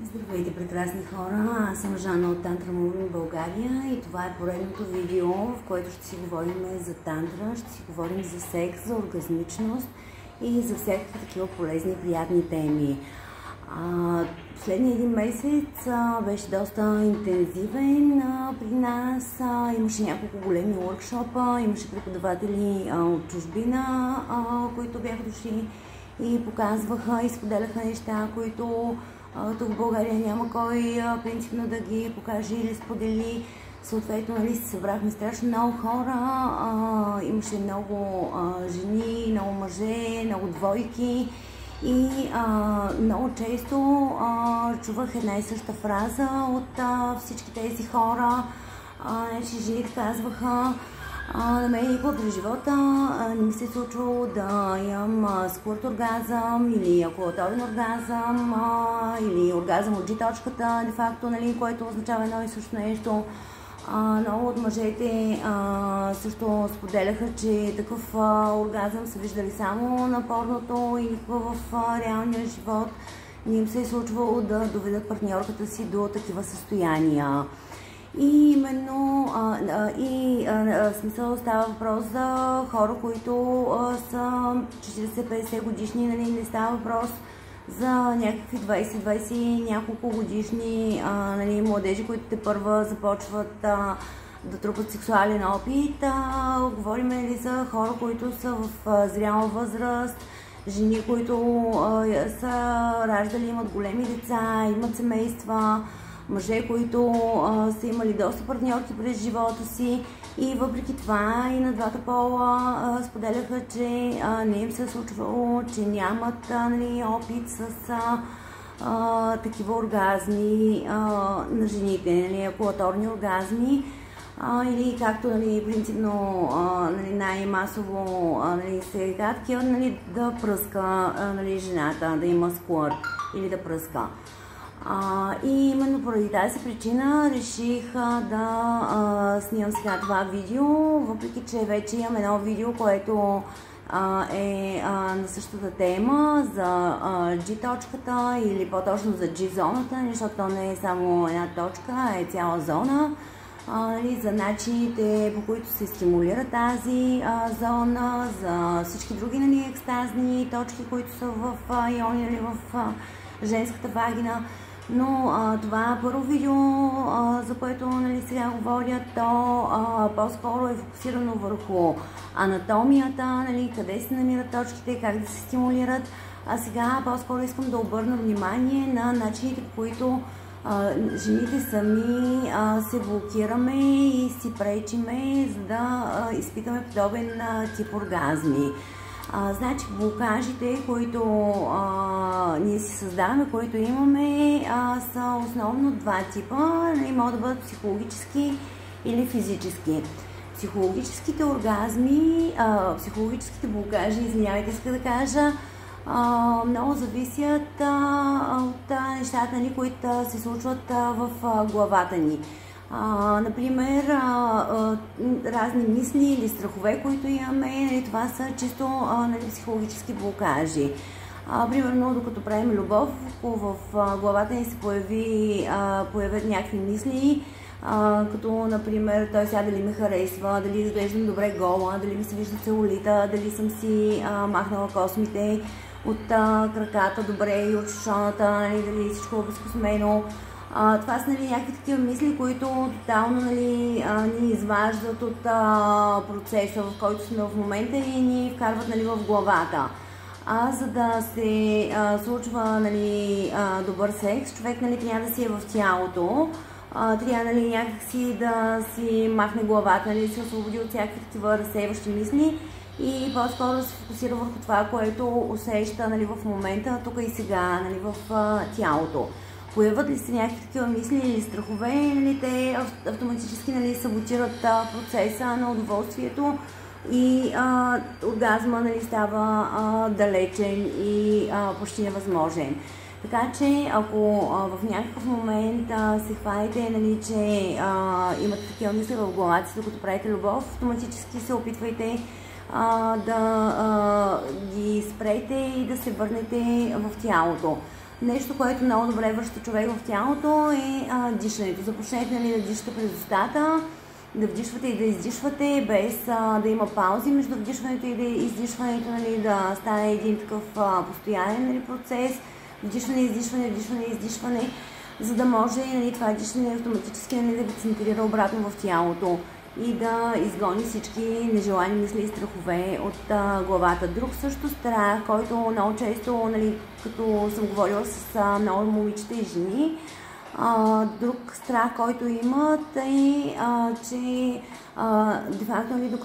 Здравейте, прекрасни хора! Аз съм Жанна от Тантра Movement България и това е поредното видео, в което ще си говорим за тантра, ще си говорим за секс, за оргазмичност и за всякакви такива полезни и приятни теми. Последния един месец беше доста интензивен при нас. Имаше няколко големи workshop-а, имаше преподаватели от чужбина, които бяха дошли и показваха и споделяха неща, които тук в България няма кой принципно да ги покаже или сподели. Съответно, се събрахме страшно много хора, имаше много жени, много мъже, много двойки и много често чувах една и съща фраза от всички тези хора. Че жените казваха: на мен никога през живота не ми се е случвало да имам скурт оргазъм или акулаторен оргазъм или оргазъм от G-точката, де-факто, което означава едно и също нещо. Много от мъжете също споделяха, че такъв оргазъм са виждали само на порното и в реалния живот не им се е случвало да доведат партньорката си до такива състояния. И именно смисъл става въпрос за хора, които са 40-50 годишни, не става въпрос за някакви 20 няколко годишни младежи, които тепърва започват да трупат сексуален опит. Говорим ли за хора, които са в зряла възраст, жени, които са раждали, имат големи деца, имат семейства, мъже, които са имали доста партньорки през живота си и въпреки това и на двата пола споделяха, че не им се е случвало, че нямат опит с такива оргазми на жените, акулаторни оргазми, или както принципно най-масово се казва, да пръска жената, да има сквърт или да пръска. И именно поради тази причина реших да снимам сега това видео, въпреки че вече имам едно видео, което е на същата тема за G-точката или по-точно за G-зоната, защото то не е само една точка, а е цяла зона, за начините, по които се стимулира тази зона, за всички други екстазни точки, които са в иони или в женската вагина. Но това първо видео, за което сега говоря, то по-скоро е фокусирано върху анатомията, къде се намират точките, как да се стимулират. А сега по-скоро искам да обърна внимание на начините, по които жените сами се блокираме и си пречиме, за да изпитаме подобен тип оргазми. Значи блокажите, които ние си създаваме, които имаме, са основно два типа. Могат да бъдат психологически или физически. Психологическите оргазми, психологическите блокажи, извинявайте, иска да кажа, много зависят от нещата, които се случват в главата ни. Например, разни мисли или страхове, които имаме, това са чисто психологически блокажи. Примерно, докато правим любов, в главата ни се появят някакви мисли, като, например, той сега дали ме харесва, дали изглеждам добре гола, дали ми се вижда целулита, дали съм си махнала космите от краката добре и от шушоната, дали всичко е безкосмено. Това са някакви такива мисли, които тотално ни изваждат от процеса, в който сме в момента и ни вкарват в главата. За да се случва добър секс, човек трябва да си е в тялото, трябва някакси да си махне главата, да се освободи от всякакви такива разсейващи мисли и по-скоро да се фокусира върху това, което усеща в момента, тук и сега, в тялото. Появят ли се някакви такива мисли или страхове, те автоматически саботират процеса на удоволствието и оргазма става далечен и почти невъзможен. Така че, ако в някакъв момент се хвалите, че имате такива мисли в главата си, докато правите любов, автоматически се опитвайте да ги спрете и да се върнете в тялото. Нещо, което много добре връща човек в тялото, е дишането. Започнете, нали, да дишате през устата, да вдишвате и да издишвате, без да има паузи между вдишването и издишването, нали, да стане един такъв постоянен, нали, процес. Вдишване, издишване, вдишване, издишване, за да може, нали, това дишане автоматически, нали, да ви центрира обратно в тялото и да изгони всички нежелани мисли и страхове от главата. Друг също страх, който много често, нали, като съм говорила с много момичета и жени, друг страх, който имат е, че де-факто, нали,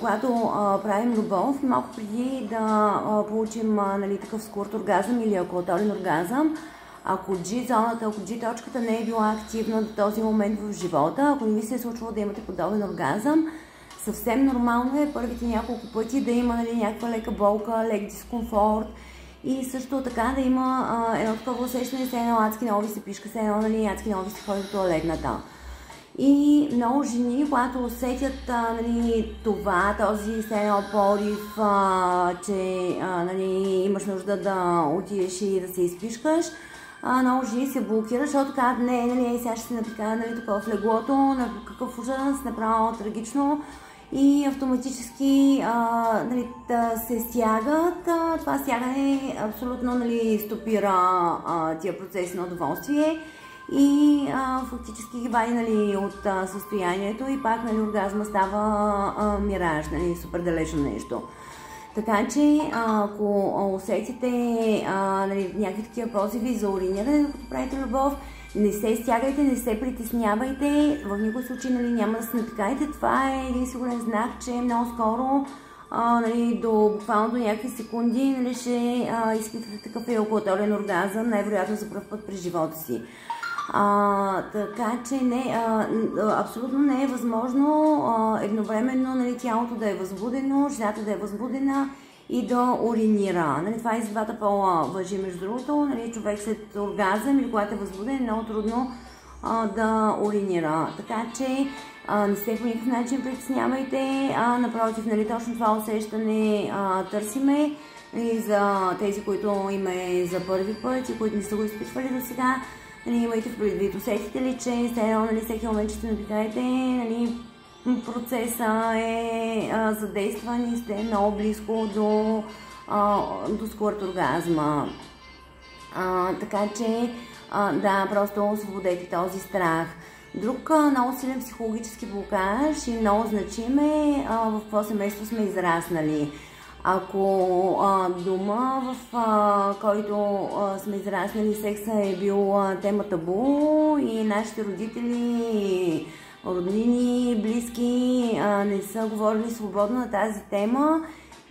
когато правим любов, малко преди да получим, нали, такъв скурт оргазъм или акулаторен оргазъм, ако G-зоната, ако G-точката не е била активна до този момент в живота, ако не ви се е случвало да имате подобен оргазъм, съвсем нормално е първите няколко пъти да има, нали, някаква лека болка, лек дискомфорт и също така да има едно такова усещане, все едно адски много ви се пишка, все едно, нали, адски много ви се ходи до туалетната. И много жени, когато усетят, нали, това, този все едно порив, че, нали, имаш нужда да отидеш и да се изпишкаш, много жени се блокират, защото казват, не, нали, сега ще се напикая, нали, такова в леглото, на какъв ужас, направо трагично и автоматически, нали, да се стягат. Това стягане абсолютно, нали, стопира тия процеси на удоволствие и фактически ги вади, нали, от състоянието и пак, нали, оргазма става мираж, нали, супер далечно нещо. Така че, ако усетите, нали, някакви такива позиви за уриниране, докато правите любов, не се стягайте, не се притеснявайте, в никой случай, нали, няма да се напикайте. Това е един сигурен знак, че много скоро, нали, буквално до някакви секунди, нали, ще изпитате такъв еякулаторен оргазъм, най-вероятно за пръв път през живота си. Така че абсолютно не е възможно едновременно, нали, тялото да е възбудено, жената да е възбудена и да уринира. Нали, това и за двата пола важи, между другото. Нали, човек след оргазъм или когато е възбуден, е много трудно да уринира. Така че не се по никакъв начин притеснявайте, напротив, нали, точно това усещане търсиме. И за тези, които им е за първи път и които не са го изпитвали до сега, нали, имайте в предвид. Усетите ли, че нали, всеки момент ще се напикаете, нали, процеса е задействан и сте много близко до скорт оргазма. Така че, да, просто освободете този страх. Друг много силен психологически блокаж и много значим е в какво семейство сме израснали. Ако дома, в който сме израснали, секса е бил тема табу и нашите родители, роднини, близки не са говорили свободно на тази тема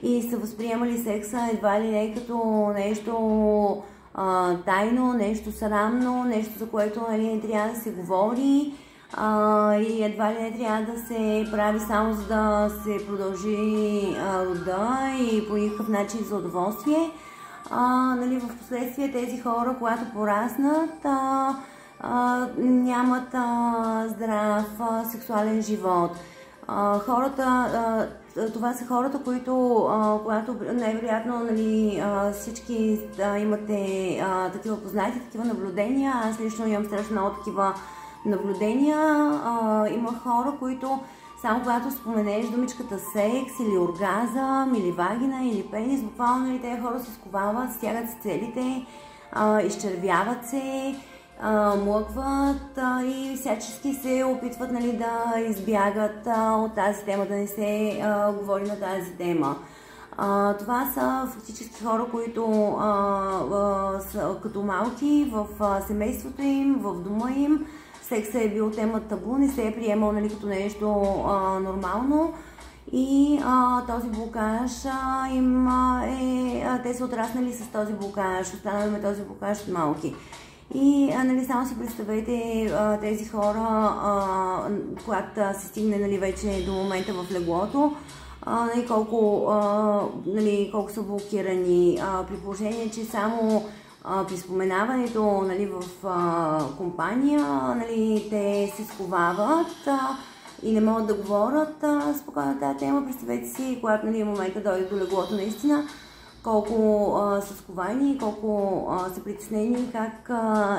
и са възприемали секса едва ли не като нещо тайно, нещо срамно, нещо, за което, нали, не трябва да се говори и едва ли не трябва да се прави само за да се продължи рода и по никакъв начин за удоволствие. Нали, в последствие тези хора, когато пораснат, нямат здрав сексуален живот. Това са хората, които, когато най-вероятно, нали, всички имате такива познати, такива наблюдения. Аз лично имам страшно много такива наблюдения. Има хора, които само когато споменеш думичката секс или оргазъм, или вагина, или пенис, буквално, нали, тези хора се сковават, стягат се целите, изчервяват се, млъкват и всячески се опитват, нали, да избягат от тази тема, да не се говори на тази тема. Това са фактически хора, които са като малки в семейството им, в дома им. Секса е бил тема табу, не се е приемал, нали, като нещо нормално и този блокаж те са отраснали с този блокаж, останали този блокаж от малки. И, нали, само си представете тези хора, когато се стигне, нали, вече до момента в леглото, нали, колко са блокирани, при положение, че само при споменаването, нали, в компания, нали, те се сковават и не могат да говорят спокойно тази тема. Представете си, когато, нали, момента дойде до леглото наистина, колко са сковани, колко са притеснени, как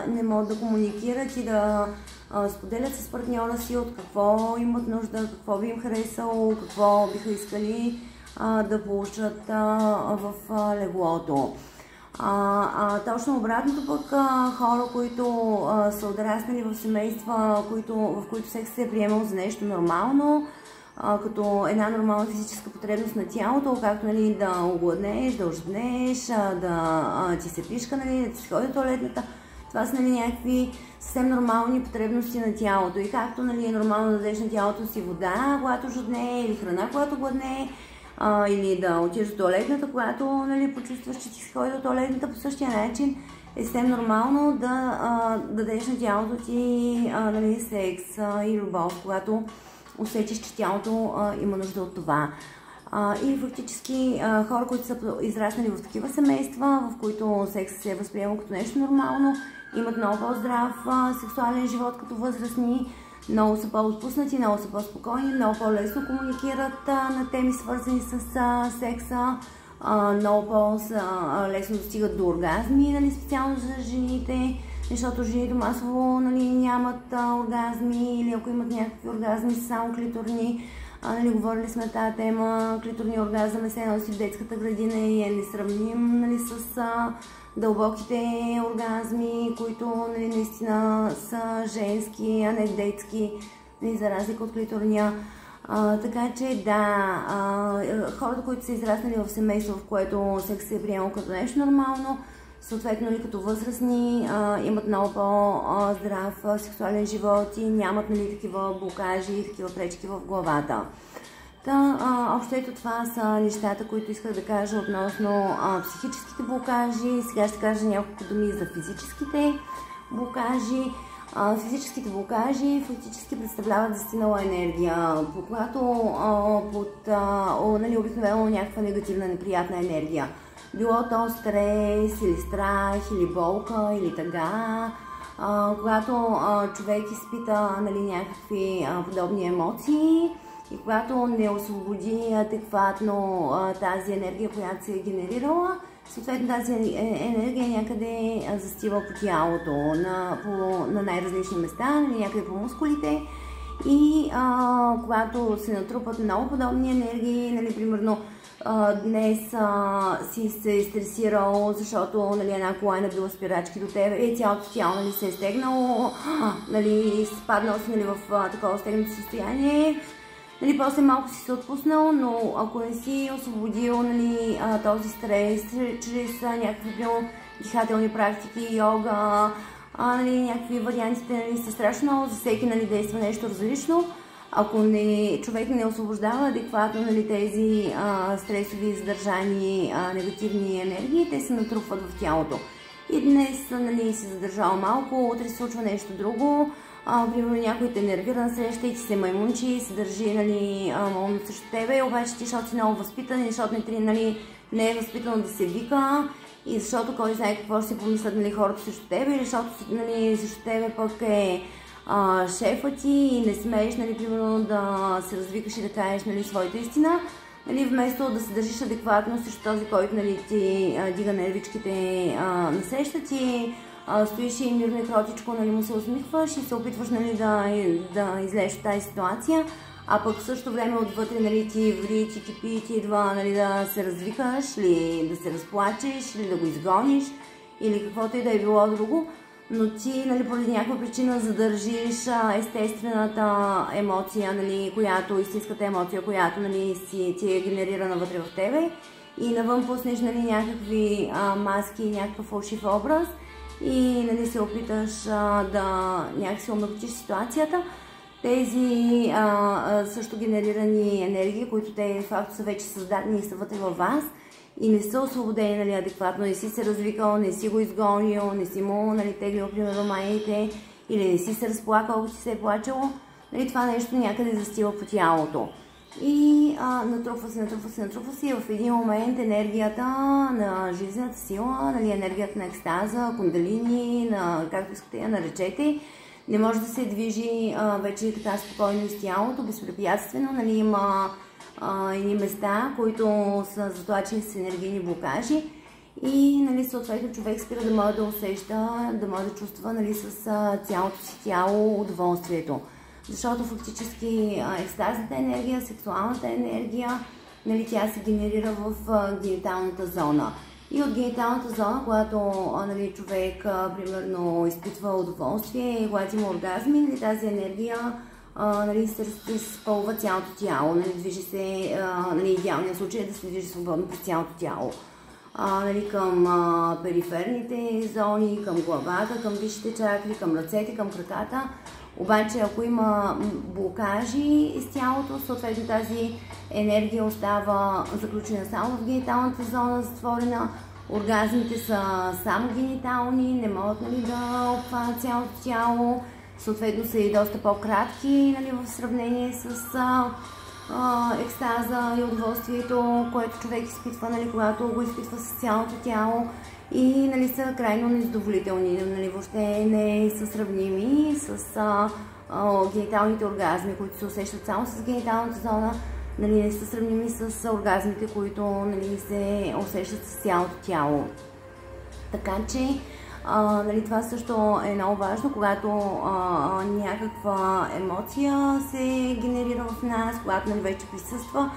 не могат да комуникират и да споделят с партньора си от какво имат нужда, какво би им харесало, какво биха искали да получат в леглото. Точно обратното пък, хора, които са отраснали в семейства, в които секс се е приемал за нещо нормално, като една нормална физическа потребност на тялото, както нали, да огладнеш, да ожднеш, да ти се пишка, нали, да ти се ходи до туалетната. Това са нали, някакви съвсем нормални потребности на тялото. И както нали, е нормално да дадеш на тялото си вода, когато жадне, или храна, когато гладне, или да отидеш до туалетната, когато нали, почувстваш, че ти се ходи до туалетната, по същия начин е съвсем нормално да дадеш на тялото ти нали, секс и любов, когато усетиш, че тялото има нужда от това. И фактически хора, които са израснали в такива семейства, в които секс се е възприемал като нещо нормално, имат много по-здрав сексуален живот като възрастни, много са по-отпуснати, много са по-спокойни, много по-лесно комуникират на теми свързани с секса, много по-лесно достигат до оргазми, нали, специално за жените, защото жените масово нали, нямат оргазми или ако имат някакви оргазми са само клиторни. Нали, говорили сме тази тема, клиторния оргазъм се носи в детската градина и е несравним нали, с дълбоките оргазми, които нали, наистина са женски, а не детски, нали, за разлика от клиторния. Така че да, хората, които са израснали в семейство, в което секс се е приемал като нещо нормално, съответно нали, като възрастни, имат много по-здрав сексуален живот и нямат нали, такива блокажи и такива пречки в главата. Общо ето това са нещата, които исках да кажа относно психическите блокажи. Сега ще кажа няколко думи за физическите блокажи. Физическите блокажи фактически представляват застинала енергия, когато нали, обикновено някаква негативна, неприятна енергия. Било то стрес, или страх, или болка, или тъга. Когато човек изпита нали, някакви подобни емоции и когато не освободи адекватно тази енергия, която се е генерирала, съответно тази енергия някъде застива по тялото, на най-различни места, някъде по мускулите. И когато се натрупат много подобни енергии, нали, примерно днес си се стресирал, защото нали, една кола е набила спирачки до тебе и цялото тяло нали, се е стегнало, нали, спаднал си нали, в такова стегнато състояние. Нали, после малко си се отпуснал, но ако не си освободил нали, този стрес чрез някакви дихателни практики, йога, нали, някакви вариантите нали, са страшно много, за всеки нали, действа нещо различно. Ако човек не освобождава адекватно нали, тези стресови задържани негативни енергии, те се натрупват в тялото. И днес нали, си задържал малко, утре се случва нещо друго. Примерно някой те нервира на среща и ти се маймунчи и се държи нали, мално срещу тебе, обаче ти, защото си много възпитан и защото нали, не е възпитано да се вика и защото кой знае какво ще си помислят нали, хората срещу тебе или защото нали, срещу тебе пък е шефа ти и не смееш нали, примерно да се развикаш и да кажеш нали, своята истина. Нали, вместо да се държиш адекватно срещу този, който нали, ти дига нервичките на среща ти, стоиш и мирно и кротичко нали, му се усмихваш и се опитваш нали, да излезеш от тази ситуация, а пък в същото време отвътре нали, ти ври, ти кипи, ти идва нали, да се развикаш или да се разплачеш или да го изгониш или каквото и да е било друго, но ти нали, поради някаква причина задържиш естествената емоция, нали, истинската емоция, която нали, ти е генерирана вътре в тебе и навън пуснеш нали, някакви маски, някакъв фалшив образ и нали, се опиташ да някакси омекотиш ситуацията. Тези също генерирани енергии, които те факто са вече създадени и са вътре във вас и не са освободени нали, адекватно, не си се развикал, не си го изгонил, не си му нали, теглил примерно майите или не си се разплакал, ако ти се е плачело, нали, това нещо някъде застива по тялото. И натрупва се и в един момент енергията на жизнената сила, нали, енергията на екстаза, кундалини, както искате я наречете, не може да се движи вече така спокойно из тялото, безпрепятствено, нали, има едни места, които са затлачени с енергийни блокажи и нали, съответно човек спира да може да усеща, да може да чувства нали, с цялото си тяло удоволствието. Защото фактически екстазната енергия, сексуалната енергия, нали, тя се генерира в гениталната зона. И от гениталната зона, когато нали, човек примерно изпитва удоволствие, когато има оргазми, нали, тази енергия нали, се изпълва цялото тяло, нали, движи се, нали, идеалният случай е да се движи свободно през цялото тяло. Нали, към периферните зони, към главата, към висшите чакри, към ръцете, към краката. Обаче, ако има блокажи из тялото, съответно тази енергия остава заключена само в гениталната зона, затворена. Оргазмите са само генитални, не могат нали, да обхванат цялото тяло. Съответно са и доста по-кратки нали, в сравнение с екстаза и удоволствието, което човек изпитва, нали, когато го изпитва с цялото тяло. И нали, са крайно незадоволителни, нали, въобще не са сравними с гениталните оргазми, които се усещат само с гениталната зона, нали, не са сравними с оргазмите, които нали, се усещат с цялото тяло. Така че нали, това също е много важно, когато някаква емоция се генерира в нас, когато нали, вече присъства,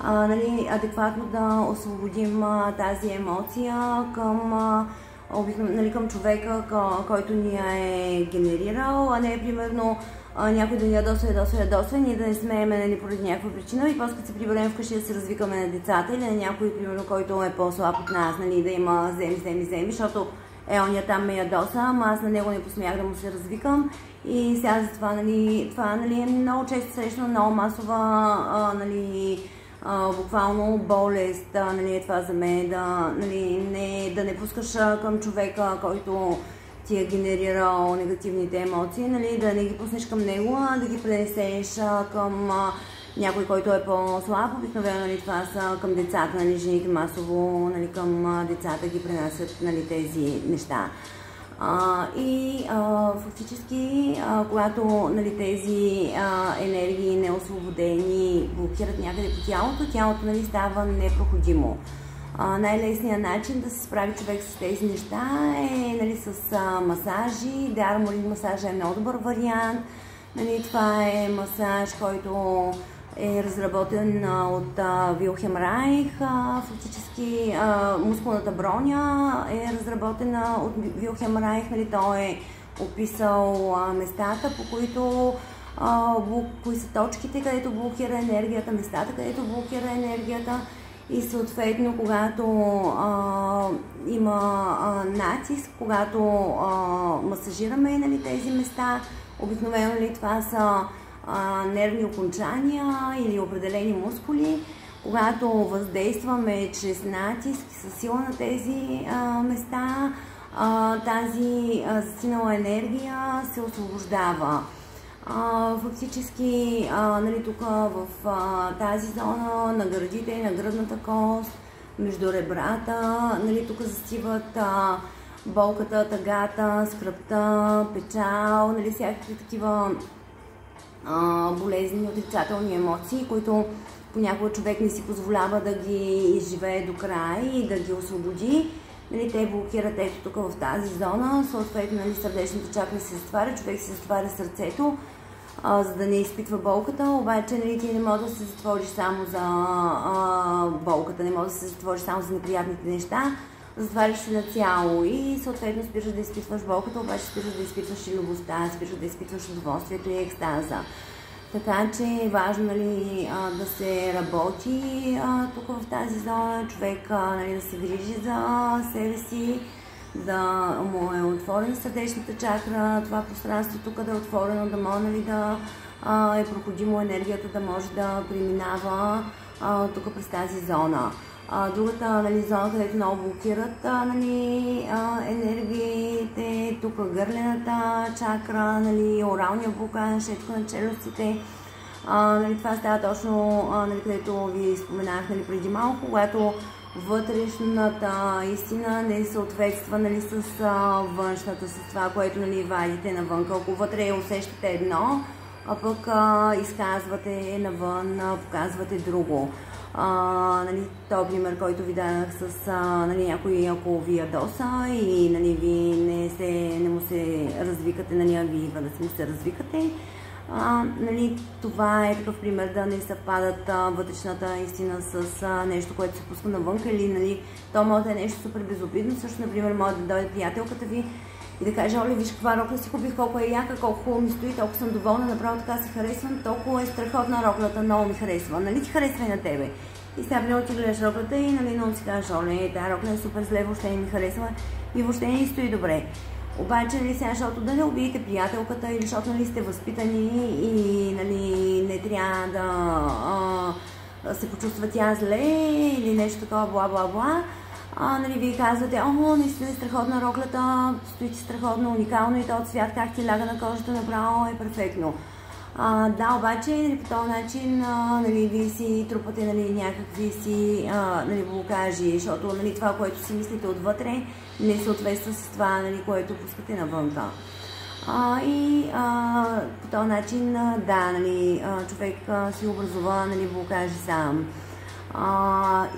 нали, адекватно да освободим тази емоция към, нали, към човека, който ни е генерирал, а не примерно някой да ни ядосва, ние да не смееме нали, поради някаква причина и после като се приберем вкъщи да се развикаме на децата или на някой, примерно, който е по-слаб от нас, нали, да има вземи, защото оня там ме ядоса, ама аз на него не посмях да му се развикам и сега за това, нали, е много често срещано, много масова, нали, буквално болест, нали, е това за мен, нали, да не пускаш към човека, който ти е генерирал негативните емоции, нали, да не ги пуснеш към него, а да ги пренесеш към някой, който е по-слаб. Обикновено нали, това са към децата, нали, жените масово нали, към децата ги пренасят нали, тези неща. Фактически, когато нали, тези енергии неосвободени блокират някъде по тялото нали, става непроходимо. Най-лесният начин да се справи човек с тези неща е нали, с масажи. Дарморинг масажа е много добър вариант. Нали, това е масаж, който е разработен от Вилхелм Райх. Фактически мускулната броня е разработена от Вилхелм Райх. Нали, той е описал местата, по които кои са точките, където блокира енергията, местата, където блокира енергията. И съответно, когато има натиск, когато масажираме нали, тези места, обикновено нали, това са нервни окончания или определени мускули. Когато въздействаме чрез натиск с сила на тези места, тази засинала енергия се освобождава. Фактически нали, тук в тази зона на гърдите, на гръдната кост, между ребрата, нали, тук застиват болката, тъгата, скръбта, печал, нали, всякакви такива болезнени, отрицателни емоции, които понякога човек не си позволява да ги изживее до край и да ги освободи. Нали, те блокират ето тук в тази зона, съответно нали, сърдечната чакра се затваря, човек се затваря сърцето, за да не изпитва болката, обаче нали, ти не можеш да се затвориш само за болката, не можеш да се затвориш само за неприятните неща, затваряш се на цяло и съответно спираш да изпитваш болката, обаче спираш да изпитваш и любовта, спираш да изпитваш удоволствието и екстаза. Така че е важно нали, да се работи тук в тази зона, човек нали, да се грижи за себе си, да му е отворена сърдечната чакра, това пространство тук да е отворено, да може нали, да е проходимо енергията, да може да преминава тук през тази зона. Другата нали, зона, където много блокират нали, енергиите, тук гърлената чакра, нали, оралния блокаж, тук на челюстите. Нали, това става точно, нали, където ви споменах нали, преди малко, когато вътрешната истина не съответства нали, с външната, с това, което нали, вадите навън. Ако вътре усещате едно, а пък изказвате навън, показвате друго. Нали, този пример, който ви дадах с нали, някой, ако ви ядоса и нали, ви не му се развикате, нали, а ви идва да му се развикате. Нали, това е такъв пример да не съвпадат вътрешната истина с нещо, което се пуска навън, или нали, то може да е нещо супер безобидно. Също, например, може да дойде приятелката ви и да каже: оле, виж каква рокля си купих, колко е яка, колко хубаво ми стои, толкова съм доволна, направо така се харесвам, толкова е страхотна роклята, много ми харесва. Нали ти харесва и на тебе? И сега много ти гледаш роклята и нали, много си кажеш: оле, тази рокля е супер зле, въобще не ми харесва и въобще не стои добре. Обаче, нали, сега, защото да не обидите приятелката или защото нали, сте възпитани и нали, не трябва да се почувства тя зле или нещо такова, бла-бла-бла, нали, вие казвате: о, наистина е страхотна роклята, стои ти страхотно, уникално и този цвят как ти ляга на кожата, направо е перфектно. Да, обаче нали, по този начин нали, вие си трупате нали, някакви си нали, блокажи, защото нали, това, което си мислите отвътре, не съответства с това, нали, което пускате навънка. И по този начин, да, нали, човек си образува нали, блокажи сам.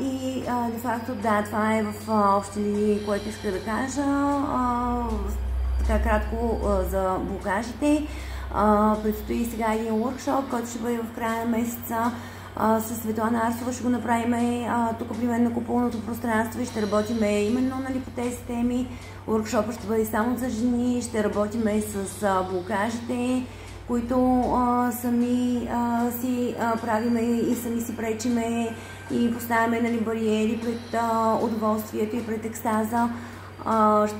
И де-факто, да, това е в общи линии, което иска да кажа. Така кратко за блокажите. Предстои сега един workshop, който ще бъде в края на месеца с Светлана Арсова. Ще го направим тук при мен на куполното пространство и ще работим именно нали, по тези теми. Workshopът ще бъде само за жени, ще работим с блокажите, които сами си правиме и сами си пречиме и поставяме нали, бариери пред удоволствието и пред екстаза.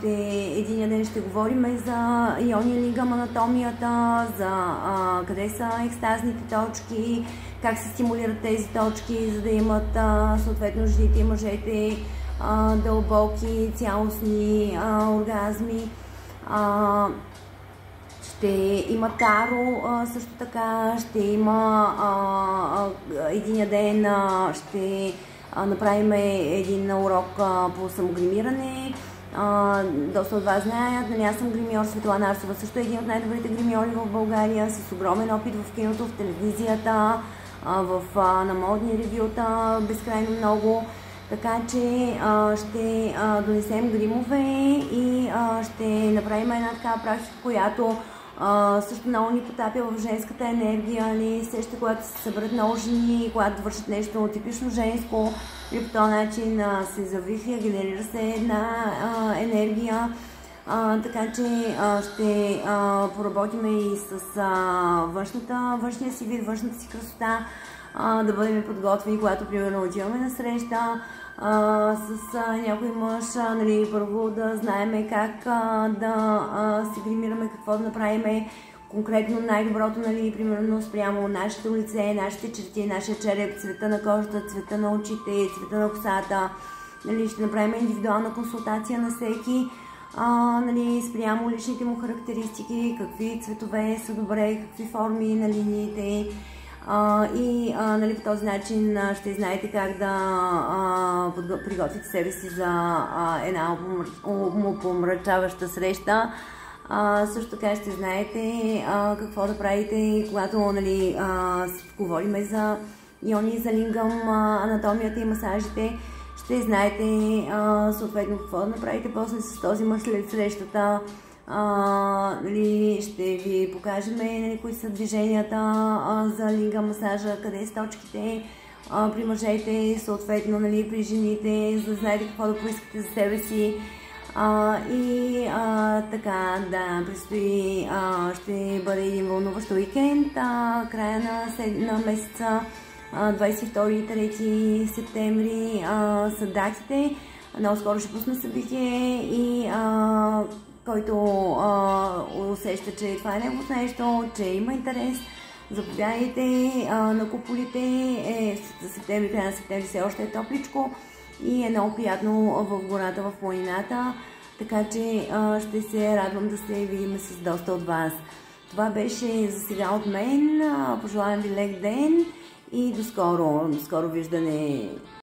Един ден ще говорим за иония лингъм, анатомията, за къде са екстазните точки, как се стимулират тези точки, за да имат съответно жените и мъжете дълбоки, цялостни оргазми. Ще има таро също така, ще има един ден ще направим един урок по самогримиране. Доста от вас знаят, нали, аз съм гримьор. Светлана Арсова също е един от най-добрите гримьори в България, с огромен опит в киното, в телевизията, на модни ревюта, безкрайно много. Така че ще донесем гримове и ще направим една такава практика, която също много ни потапя в женската енергия. Нали? Сеща, когато се съберат много жени, когато вършат нещо типично женско и по този начин се завихля, генерира се една енергия. Така че ще поработим и с външния си вид, външната си красота, да бъдем подготвени, когато примерно отиваме на среща с някой мъж, нали, първо да знаем как да се гримираме, какво да направим конкретно най-доброто, нали, примерно спрямо нашето лице, нашите черти, нашия череп, цвета на кожата, цвета на очите, цвета на косата. Нали, ще направим индивидуална консултация на всеки, нали, спрямо личните му характеристики, какви цветове са добре, какви форми на линиите. И нали, по този начин ще знаете как да приготвите себе си за една умопомрачаваща среща. Също така ще знаете какво да правите, когато нали, говорим за иони, за лингъм, анатомията и масажите. Ще знаете съответно какво да направите после с този мъж след срещата. Нали, ще ви покажем нали, кои са движенията за лингъм масажа, къде са точките при мъжете, съответно нали, при жените, за да знаете какво да поискате за себе си. Така, да, предстои, ще бъде един вълнуващ уикенд, края на месеца, 22 и 3 септември са датите. Много скоро ще пусна събитие и който усеща, че това е неговото нещо, че има интерес, заповядайте на куполите. За септември, края на септември все още е топличко и е много приятно в гората, в планината, така че ще се радвам да се видим с доста от вас. Това беше за сега от мен. Пожелавам ви лек ден и до скоро виждане!